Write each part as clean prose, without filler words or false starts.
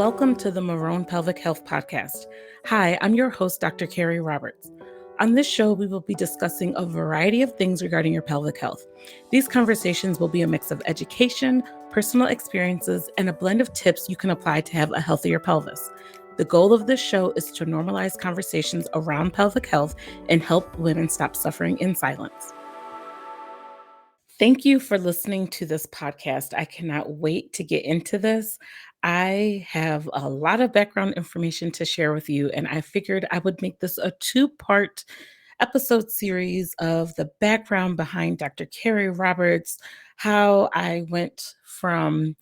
Welcome to the Marone Pelvic Health Podcast. Hi, I'm your host, Dr. Carrie Roberts. On this show, we will be discussing a variety of things regarding your pelvic health. These conversations will be a mix of education, personal experiences, and a blend of tips you can apply to have a healthier pelvis. The goal of this show is to normalize conversations around pelvic health and help women stop suffering in silence. Thank you for listening to this podcast. I cannot wait to get into this. I have a lot of background information to share with you, and I figured I would make this a two-part episode series of the background behind Dr. Carrie Roberts, how I went from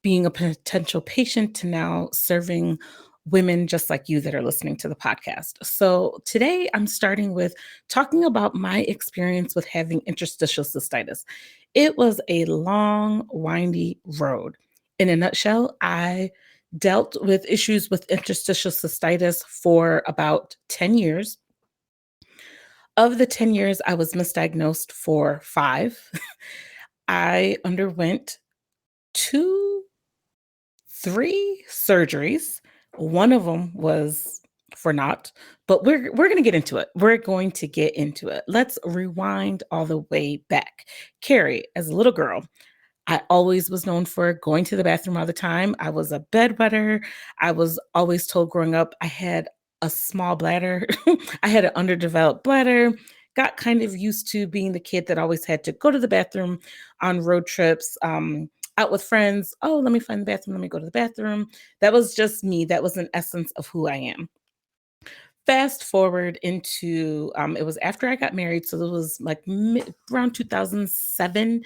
being a potential patient to now serving women just like you that are listening to the podcast. So today I'm starting with talking about my experience with having interstitial cystitis. It was a long, windy road. In a nutshell, I dealt with issues with interstitial cystitis for about 10 years. Of the 10 years, I was misdiagnosed for 5. I underwent 2 3 surgeries. One of them was for naught, but we're going to get into it. We're going to get into it. Let's rewind all the way back. Carrie, as a little girl, I always was known for going to the bathroom all the time. I was a bedwetter. I was always told growing up I had a small bladder. I had an underdeveloped bladder. Got kind of used to being the kid that always had to go to the bathroom on road trips, out with friends. Oh, let me find the bathroom. Let me go to the bathroom. That was just me. That was an essence of who I am. Fast forward into it was after I got married. So it was like around 2007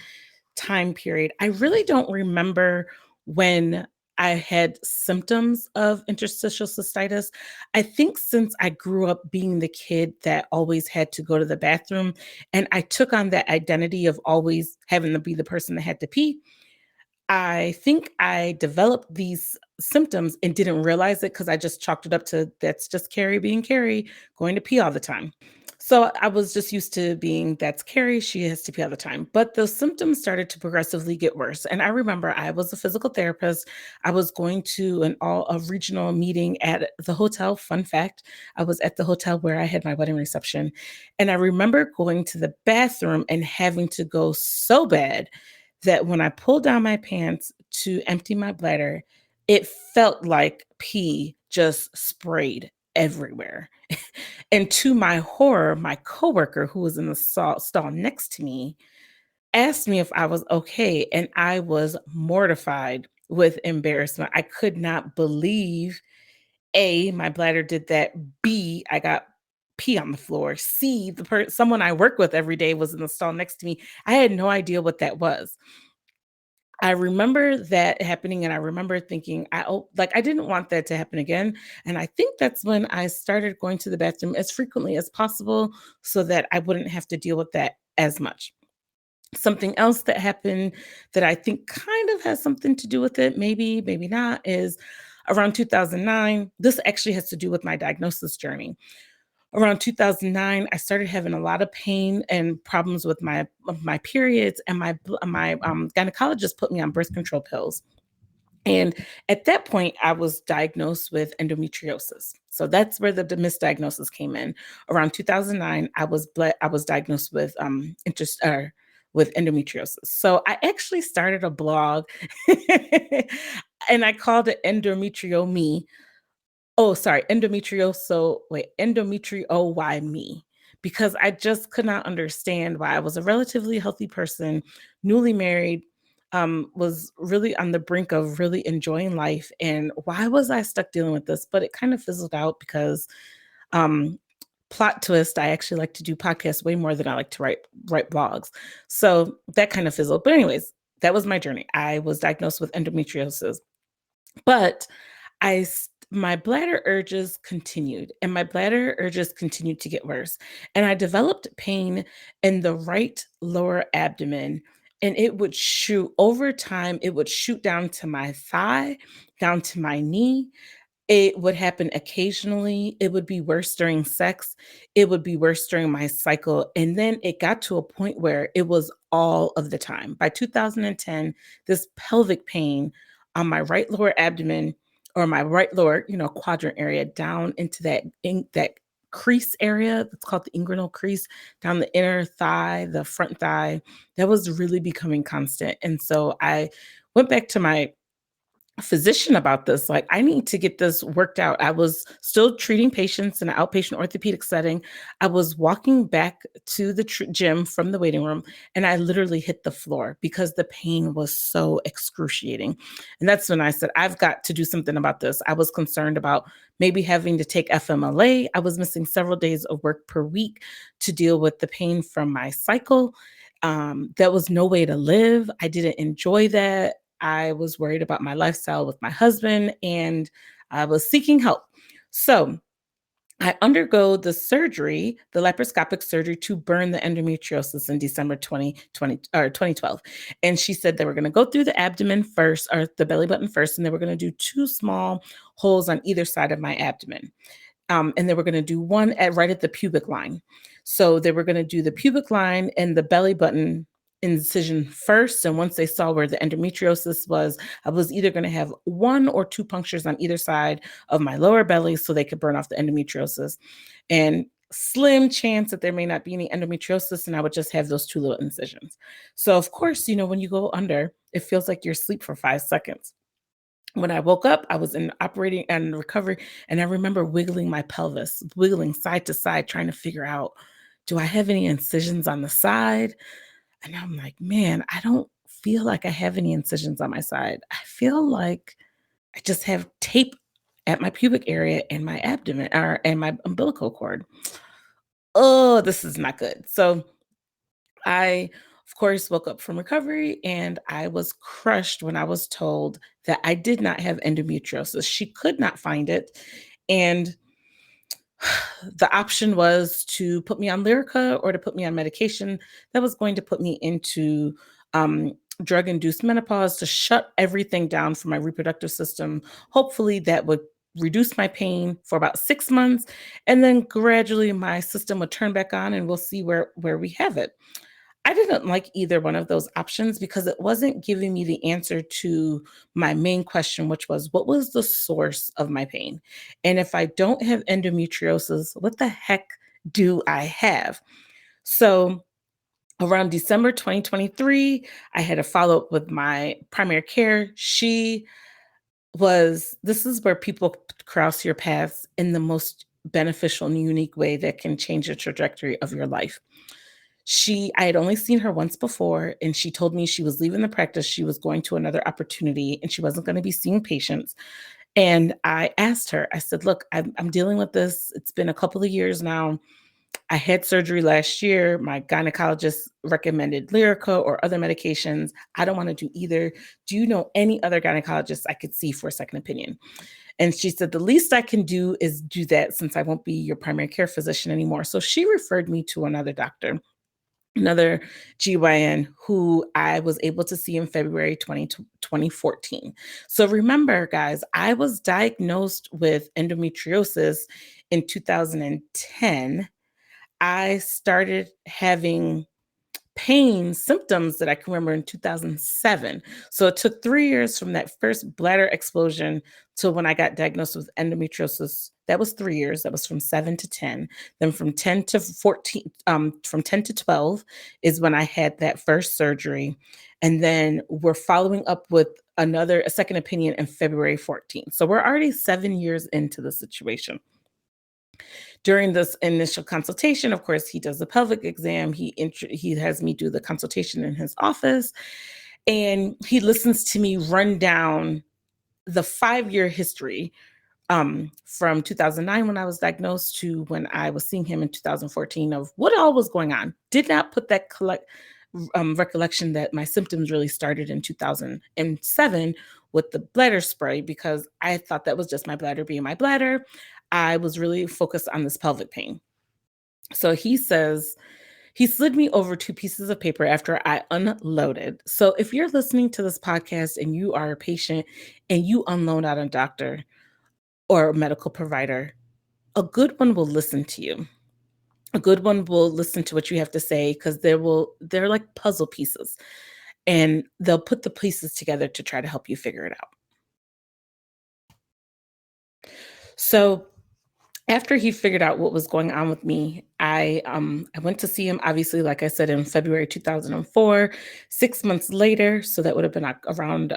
time period. I really don't remember when I had symptoms of interstitial cystitis. I think since I grew up being the kid that always had to go to the bathroom and I took on that identity of always having to be the person that had to pee, I think I developed these symptoms and didn't realize it because I just chalked it up to that's just Carrie being Carrie, going to pee all the time. So I was just used to being that's Carrie, she has to pee all the time. But the symptoms started to progressively get worse. And I remember I was a physical therapist. I was going to a regional meeting at the hotel. Fun fact, I was at the hotel where I had my wedding reception. And I remember going to the bathroom and having to go so bad that when I pulled down my pants to empty my bladder, it felt like pee just sprayed everywhere. And to my horror, my coworker who was in the stall next to me asked me if I was okay, and I was mortified with embarrassment. I could not believe A, my bladder did that. B, I got pee on the floor. C, someone I work with every day was in the stall next to me. I had no idea what that was. I remember that happening, and I remember thinking, I didn't want that to happen again. And I think that's when I started going to the bathroom as frequently as possible so that I wouldn't have to deal with that as much. Something else that happened that I think kind of has something to do with it, maybe, maybe not, is around 2009. This actually has to do with my diagnosis journey. Around 2009, I started having a lot of pain and problems with my periods, and my gynecologist put me on birth control pills. And at that point, I was diagnosed with endometriosis. So that's where the misdiagnosis came in. Around 2009, I was diagnosed with with endometriosis. So I actually started a blog, and I called it Endometrio Me. Oh, sorry, endometrio why me? Because I just could not understand why I was a relatively healthy person, newly married, was really on the brink of really enjoying life. And why was I stuck dealing with this? But it kind of fizzled out because um plot twist, I actually like to do podcasts way more than I like to write blogs. So that kind of fizzled. But anyways, that was my journey. I was diagnosed with endometriosis. But my bladder urges continued, and my bladder urges continued to get worse. And I developed pain in the right lower abdomen, and it would shoot over time. It would shoot down to my thigh, down to my knee. It would happen occasionally. It would be worse during sex. It would be worse during my cycle. And then it got to a point where it was all of the time. By 2010, this pelvic pain on my right lower abdomen or my right lower, quadrant area down into that crease area. It's called the inguinal crease, down the inner thigh, the front thigh. That was really becoming constant. And so I went back to my physician about this. Like, I need to get this worked out. I was still treating patients in an outpatient orthopedic setting. I was walking back to the gym from the waiting room, and I literally hit the floor because the pain was so excruciating. And that's when I said, I've got to do something about this. I was concerned about maybe having to take FMLA. I was missing several days of work per week to deal with the pain from my cycle. That was no way to live. I didn't enjoy that. I was worried about my lifestyle with my husband, and I was seeking help. So I undergo the surgery, the laparoscopic surgery to burn the endometriosis in December 2020 or 2012. And she said they were going to go through the abdomen first, or the belly button first, and they were going to do two small holes on either side of my abdomen. And they were going to do one right at the pubic line. So they were going to do the pubic line and the belly button incision first. And once they saw where the endometriosis was, I was either going to have one or two punctures on either side of my lower belly so they could burn off the endometriosis. And slim chance that there may not be any endometriosis, and I would just have those two little incisions. So, of course, when you go under, it feels like you're asleep for 5 seconds. When I woke up, I was in operating and recovery, and I remember wiggling my pelvis, wiggling side to side, trying to figure out, do I have any incisions on the side? And I'm like, man, I don't feel like I have any incisions on my side. I feel like I just have tape at my pubic area and my abdomen and my umbilical cord. Oh, this is not good. So I, of course, woke up from recovery, and I was crushed when I was told that I did not have endometriosis. She could not find it. And the option was to put me on Lyrica or to put me on medication that was going to put me into drug induced menopause to shut everything down for my reproductive system. Hopefully, that would reduce my pain for about 6 months. And then gradually my system would turn back on, and we'll see where we have it. I didn't like either one of those options because it wasn't giving me the answer to my main question, which was, what was the source of my pain? And if I don't have endometriosis, what the heck do I have? So around December 2023, I had a follow up with my primary care. This is where people cross your paths in the most beneficial and unique way that can change the trajectory of your life. I had only seen her once before, and she told me she was leaving the practice. She was going to another opportunity, and she wasn't going to be seeing patients. And I asked her, I said, look, I'm dealing with this. It's been a couple of years now. I had surgery last year. My gynecologist recommended Lyrica or other medications. I don't want to do either. Do you know any other gynecologists I could see for a second opinion? And she said, the least I can do is do that, since I won't be your primary care physician anymore. So she referred me to another doctor, another GYN who I was able to see in February 2014. So remember, guys, I was diagnosed with endometriosis in 2010. I started having pain symptoms that I can remember in 2007. So it took 3 years from that first bladder explosion to when I got diagnosed with endometriosis. That was 3 years. That was from 7 to 10. Then from 10 to 14, from 10 to 12 is when I had that first surgery. And then we're following up with a second opinion in February 14th. So we're already 7 years into the situation. During this initial consultation, of course, he does the pelvic exam. He has me do the consultation in his office, and he listens to me run down the 5-year history, from 2009 when I was diagnosed to when I was seeing him in 2014, of what all was going on. Did not put that recollection that my symptoms really started in 2007 with the bladder spray, because I thought that was just my bladder being my bladder. I was really focused on this pelvic pain. So he says, he slid me over 2 pieces of paper after I unloaded. So if you're listening to this podcast and you are a patient and you unload out a doctor or a medical provider, a good one will listen to you. A good one will listen to what you have to say, because they're like puzzle pieces, and they'll put the pieces together to try to help you figure it out. So after he figured out what was going on with me, I went to see him, obviously, like I said, in February 2004. 6 months later, so that would have been around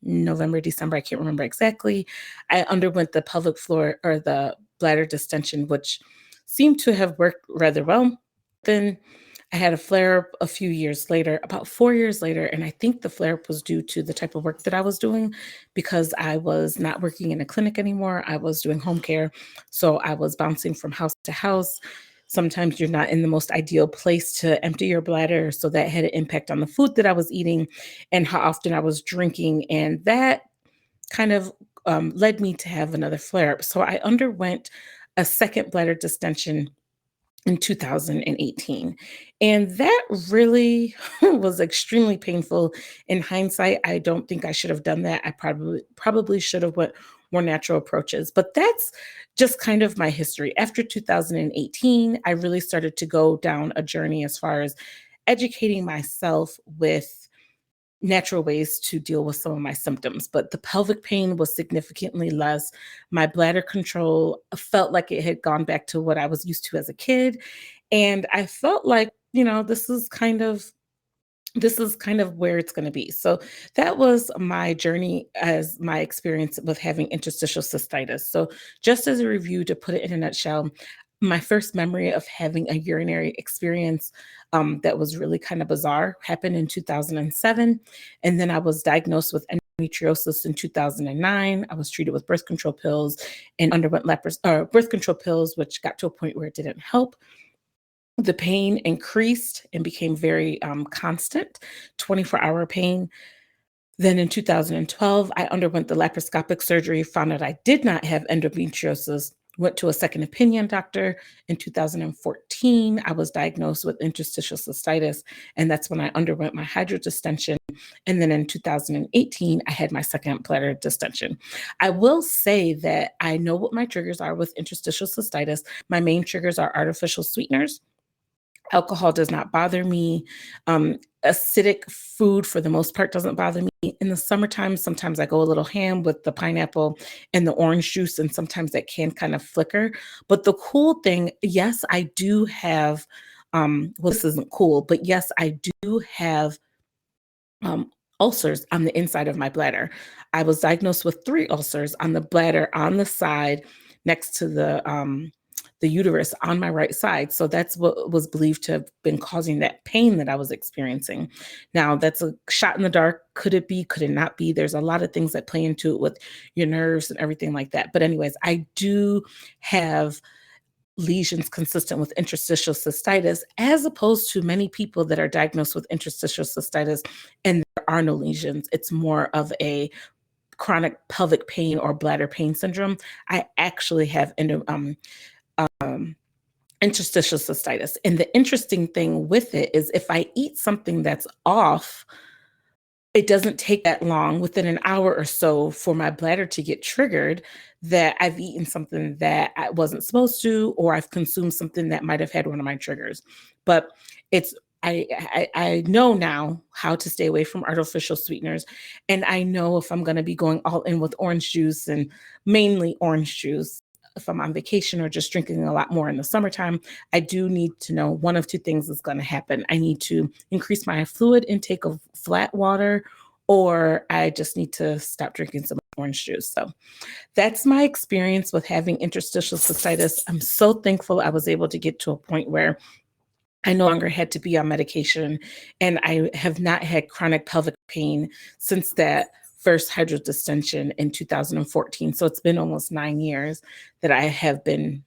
November, December, I can't remember exactly. I underwent the pelvic floor or the bladder distension, which seemed to have worked rather well. Then I had a flare up a few years later, about 4 years later, and I think the flare up was due to the type of work that I was doing because I was not working in a clinic anymore. I was doing home care. So I was bouncing from house to house. Sometimes you're not in the most ideal place to empty your bladder. So that had an impact on the food that I was eating and how often I was drinking. And that kind of led me to have another flare up. So I underwent a second bladder distension in 2018. And that really was extremely painful. In hindsight, I don't think I should have done that. I probably should have went more natural approaches. But that's just kind of my history. After 2018, I really started to go down a journey as far as educating myself with natural ways to deal with some of my symptoms, but the pelvic pain was significantly less. My bladder control felt like it had gone back to what I was used to as a kid. And I felt like, this is kind of where it's going to be. So that was my journey as my experience with having interstitial cystitis. So just as a review, to put it in a nutshell, my first memory of having a urinary experience that was really kind of bizarre happened in 2007. And then I was diagnosed with endometriosis in 2009. I was treated with birth control pills and underwent birth control pills, which got to a point where it didn't help. The pain increased and became very constant, 24-hour pain. Then in 2012, I underwent the laparoscopic surgery, found out I did not have endometriosis, went to a second opinion doctor. In 2014, I was diagnosed with interstitial cystitis, and that's when I underwent my hydrodistension. And then in 2018, I had my second bladder distension. I will say that I know what my triggers are with interstitial cystitis. My main triggers are artificial sweeteners. Alcohol does not bother me. Acidic food, for the most part, doesn't bother me. In the summertime, sometimes I go a little ham with the pineapple and the orange juice, and sometimes that can kind of flicker. But the cool thing, yes, I do have, well, this isn't cool, but yes, I do have ulcers on the inside of my bladder. I was diagnosed with 3 ulcers on the bladder on the side next to the uterus on my right side. So that's what was believed to have been causing that pain that I was experiencing. Now, that's a shot in the dark. Could it be? Could it not be? There's a lot of things that play into it with your nerves and everything like that. But, anyways, I do have lesions consistent with interstitial cystitis, as opposed to many people that are diagnosed with interstitial cystitis and there are no lesions. It's more of a chronic pelvic pain or bladder pain syndrome. I actually have interstitial cystitis. And the interesting thing with it is if I eat something that's off, it doesn't take that long, within an hour or so, for my bladder to get triggered that I've eaten something that I wasn't supposed to, or I've consumed something that might have had one of my triggers. But it's I know now how to stay away from artificial sweeteners, and I know if I'm going to be going all in with orange juice, and mainly orange juice, if I'm on vacation or just drinking a lot more in the summertime, I do need to know one of two things is going to happen. I need to increase my fluid intake of flat water, or I just need to stop drinking some orange juice. So that's my experience with having interstitial cystitis. I'm so thankful I was able to get to a point where I no longer had to be on medication, and I have not had chronic pelvic pain since that first hydrodistension in 2014. So it's been almost 9 years that I have been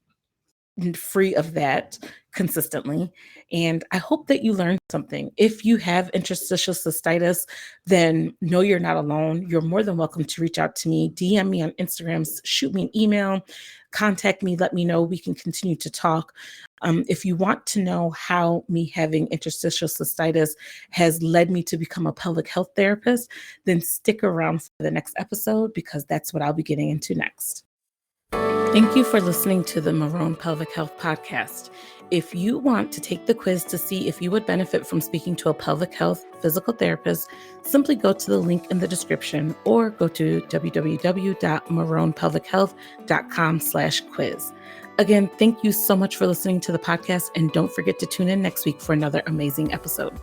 free of that consistently. And I hope that you learned something. If you have interstitial cystitis, then know you're not alone. You're more than welcome to reach out to me, DM me on Instagram, shoot me an email, contact me, let me know. We can continue to talk. If you want to know how me having interstitial cystitis has led me to become a pelvic health therapist, then stick around for the next episode, because that's what I'll be getting into next. Thank you for listening to the Maroon Pelvic Health Podcast. If you want to take the quiz to see if you would benefit from speaking to a pelvic health physical therapist, simply go to the link in the description or go to www.maronepelvichealth.com/quiz. Again, thank you so much for listening to the podcast, and don't forget to tune in next week for another amazing episode.